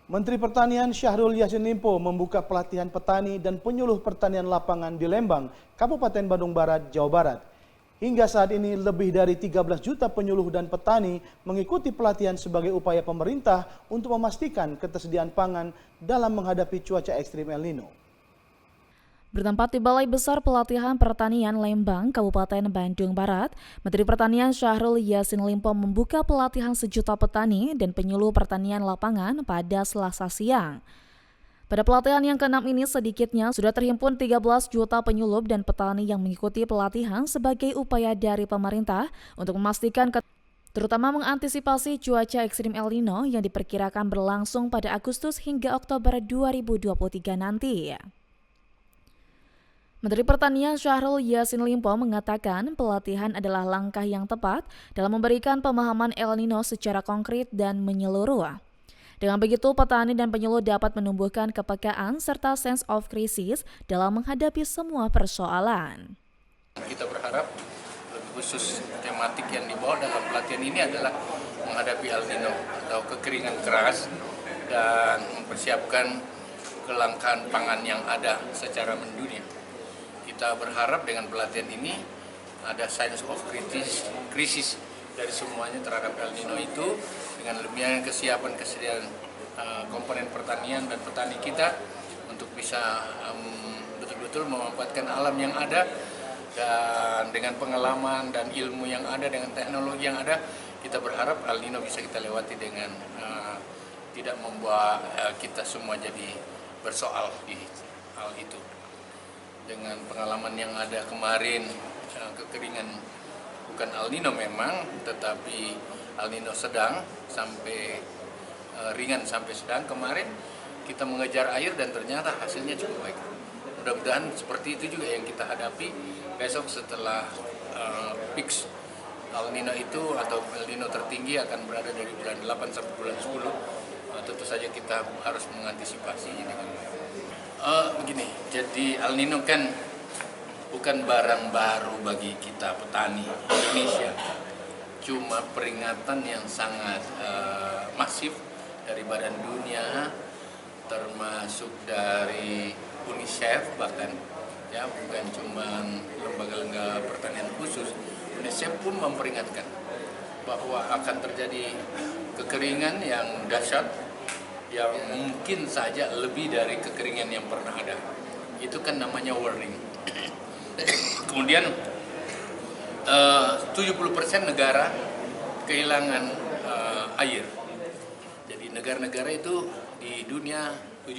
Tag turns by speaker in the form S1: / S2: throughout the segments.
S1: Menteri Pertanian Syahrul Yassin Limpo membuka pelatihan petani dan penyuluh pertanian lapangan di Lembang, Kabupaten Bandung Barat, Jawa Barat. Hingga saat ini lebih dari 13 juta penyuluh dan petani mengikuti pelatihan sebagai upaya pemerintah untuk memastikan ketersediaan pangan dalam menghadapi cuaca ekstrim El Nino.
S2: Bertempat di Balai Besar Pelatihan Pertanian Lembang, Kabupaten Bandung Barat, Menteri Pertanian Syahrul Yassin Limpo membuka pelatihan sejuta petani dan penyuluh pertanian lapangan pada Selasa siang. Pada pelatihan yang ke-6 ini sedikitnya sudah terhimpun 13 juta penyuluh dan petani yang mengikuti pelatihan sebagai upaya dari pemerintah untuk memastikan terutama mengantisipasi cuaca ekstrim El Nino yang diperkirakan berlangsung pada Agustus hingga Oktober 2023 nanti. Menteri Pertanian Syahrul Yassin Limpo mengatakan pelatihan adalah langkah yang tepat dalam memberikan pemahaman El Nino secara konkret dan menyeluruh. Dengan begitu, petani dan penyuluh dapat menumbuhkan kepekaan serta sense of crisis dalam menghadapi semua persoalan.
S3: Kita berharap lebih khusus tematik yang dibawa dalam pelatihan ini adalah menghadapi El Nino atau kekeringan keras dan mempersiapkan kelangkaan pangan yang ada secara mendunia. Kita berharap dengan pelatihan ini ada sense of krisis dari semuanya terhadap El Nino itu dengan lebihnya kesiapan kesediaan komponen pertanian dan petani kita untuk bisa betul-betul memanfaatkan alam yang ada dan dengan pengalaman dan ilmu yang ada dengan teknologi yang ada kita berharap El Nino bisa kita lewati dengan tidak membuat kita semua jadi bersoal di hal itu. Dengan pengalaman yang ada kemarin, kekeringan bukan El Nino memang, tetapi El Nino sedang sampai ringan sampai sedang. Kemarin kita mengejar air dan ternyata hasilnya cukup baik. Mudah-mudahan seperti itu juga yang kita hadapi besok setelah peak El Nino itu atau El Nino tertinggi akan berada dari bulan 8 sampai bulan 10. Tentu saja kita harus mengantisipasi dengan begini, jadi El Nino kan bukan barang baru bagi kita petani Indonesia, cuma peringatan yang sangat masif dari Badan Dunia, termasuk dari UNICEF bahkan, ya bukan cuma lembaga-lembaga pertanian khusus, UNICEF pun memperingatkan bahwa akan terjadi kekeringan yang dahsyat yang mungkin saja lebih dari kekeringan yang pernah ada. Itu kan namanya warning. Kemudian 70% negara kehilangan air. Jadi negara-negara itu di dunia 70%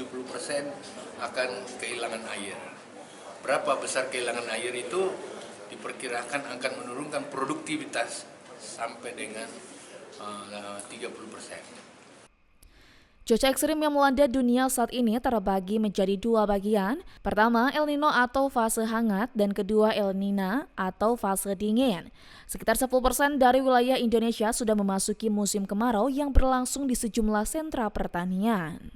S3: akan kehilangan air. Berapa besar kehilangan air itu diperkirakan akan menurunkan produktivitas sampai dengan 30%.
S2: Cuaca ekstrim yang melanda dunia saat ini terbagi menjadi dua bagian. Pertama, El Nino atau fase hangat dan kedua El Nina atau fase dingin. Sekitar 10% dari wilayah Indonesia sudah memasuki musim kemarau yang berlangsung di sejumlah sentra pertanian.